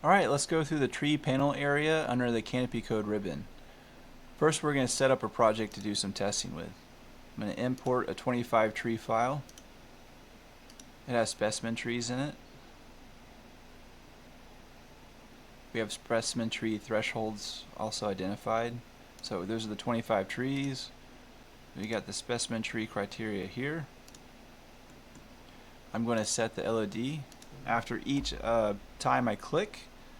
Alright, let's go through the tree panel area under the CanopyCode ribbon. First, we're going to set up a project to do some testing with. I'm going to import a 25 tree file. It has specimen trees in it. We have specimen tree thresholds also identified. So those are the 25 trees. We got the specimen tree criteria here. I'm going to set the LOD. After each time I click,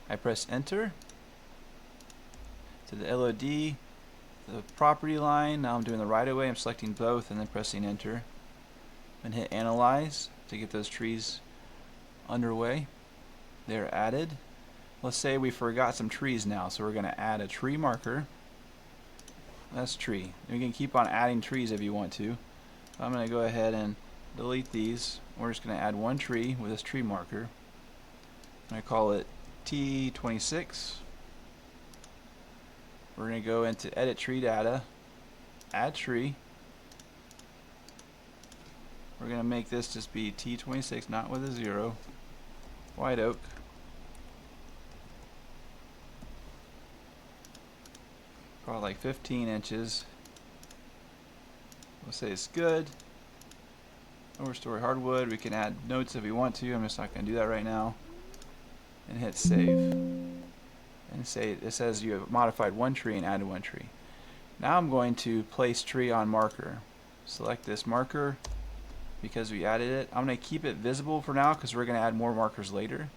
I press enter. To the LOD, the property line, now I'm doing the right of way, I'm selecting both and then pressing enter. And hit analyze to get those trees underway. They're added. Let's say we forgot some trees now, so we're going to add a tree marker. That's tree. You can keep on adding trees if you want to. I'm going to go ahead and delete these. We're just going to add one tree with this tree marker. I'm going to call it T26. We're going to go into edit tree data, add tree. We're going to make this just be T26, not with a 0. White oak. Probably like 15 inches. We'll say it's good. Overstory hardwood. We can add notes if we want to. I'm just not going to do that right now. And hit save. And say it says you have modified one tree and added one tree. Now I'm going to place tree on marker. Select this marker because we added it. I'm going to keep it visible for now because we're going to add more markers later.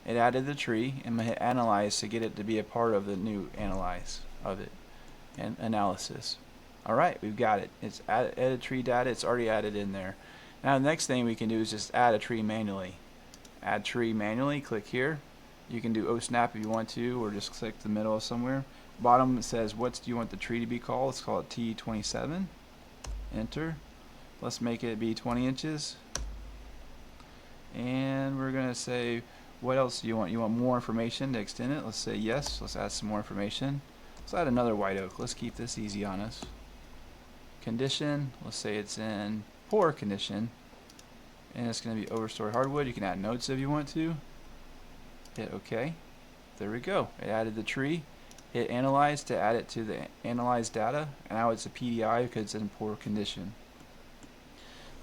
It added the tree. I'm going to hit analyze to get it to be a part of the new analyze of it and analysis. Alright, we've got it. It's added tree data. It's already added in there. Now the next thing we can do is just add a tree manually. Add tree manually. Click here. You can do OSnap if you want to, or just click the middle somewhere. Bottom it says what do you want the tree to be called. Let's call it T27. Enter. Let's make it be 20 inches. And we're going to say what else do you want? You want more information to extend it? Let's say yes. Let's add some more information. Let's add another white oak. Let's keep this easy on us. Condition. Let's say it's in poor condition. And it's going to be overstory hardwood. You can add notes if you want to. Hit OK. There we go. It added the tree. Hit analyze to add it to the analyzed data. And now it's a PDI because it's in poor condition.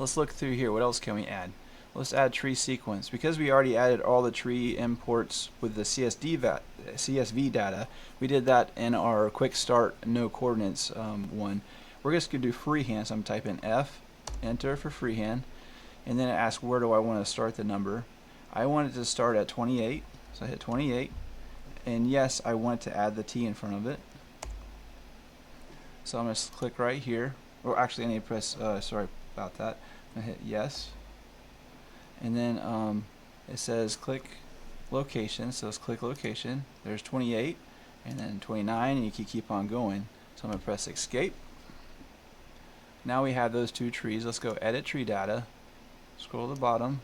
Let's look through here. What else can we add? Let's add tree sequence. Because we already added all the tree imports with the CSV data, we did that in our quick start no coordinates one. We're just going to do freehand. So I'm typing F, enter for freehand. And then it asks where do I want to start the number. I want it to start at 28. So I hit 28. And yes, I want to add the T in front of it. So I'm going to click right here. Or actually I need to press, sorry about that. I'm going to hit yes. And then it says click location. So let's click location. There's 28. And then 29. And you can keep on going. So I'm going to press escape. Now we have those two trees. Let's go edit tree data. Scroll to the bottom.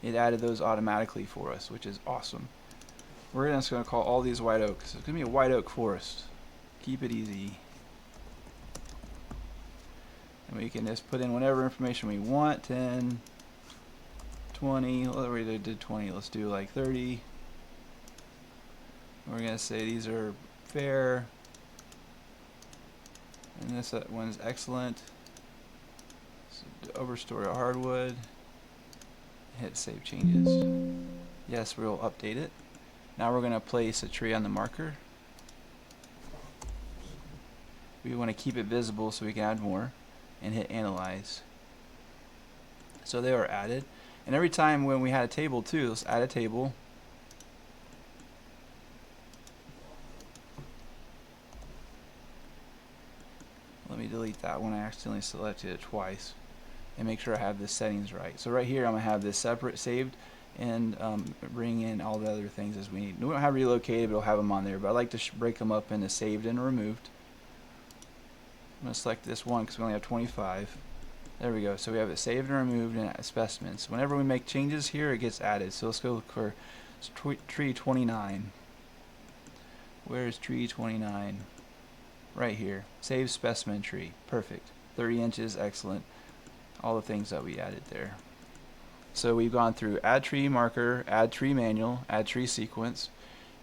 It added those automatically for us, which is awesome. We're just going to call all these white oaks. It's going to be a white oak forest. Keep it easy. And we can just put in whatever information we want. 10, 20. We already did 20. Let's do like 30. We're going to say these are fair. And this one's excellent. So overstory hardwood. Hit save changes. Yes, we'll update it. Now we're going to place a tree on the marker. We want to keep it visible so we can add more. And hit analyze. So they are added. And every time when we had a table too, let's add a table. Let me delete that one. I accidentally selected it twice. And make sure I have the settings right. So right here I'm going to have this separate saved and bring in all the other things as we need. We don't have relocated, but we'll have them on there. But I like to break them up into saved and removed. I'm going to select this one because we only have 25. There we go. So we have it saved and removed and specimens. Whenever we make changes here, it gets added. So let's go look for tree 29. Where is tree 29? Right here. Save specimen tree. Perfect. 30 inches. Excellent. All the things that we added there. So we've gone through add tree marker, add tree manual, add tree sequence,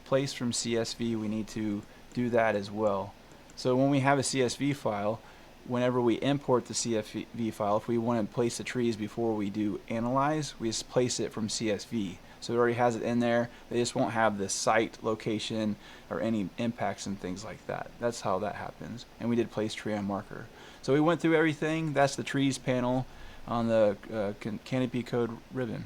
place from CSV. We need to do that as well. So when we have a CSV file, whenever we import the CSV file, if we want to place the trees before we do analyze, we just place it from CSV. So it already has it in there. They just won't have the site location or any impacts and things like that. That's how that happens. And we did place tree on marker. So we went through everything. That's the trees panel on the CanopyCode ribbon.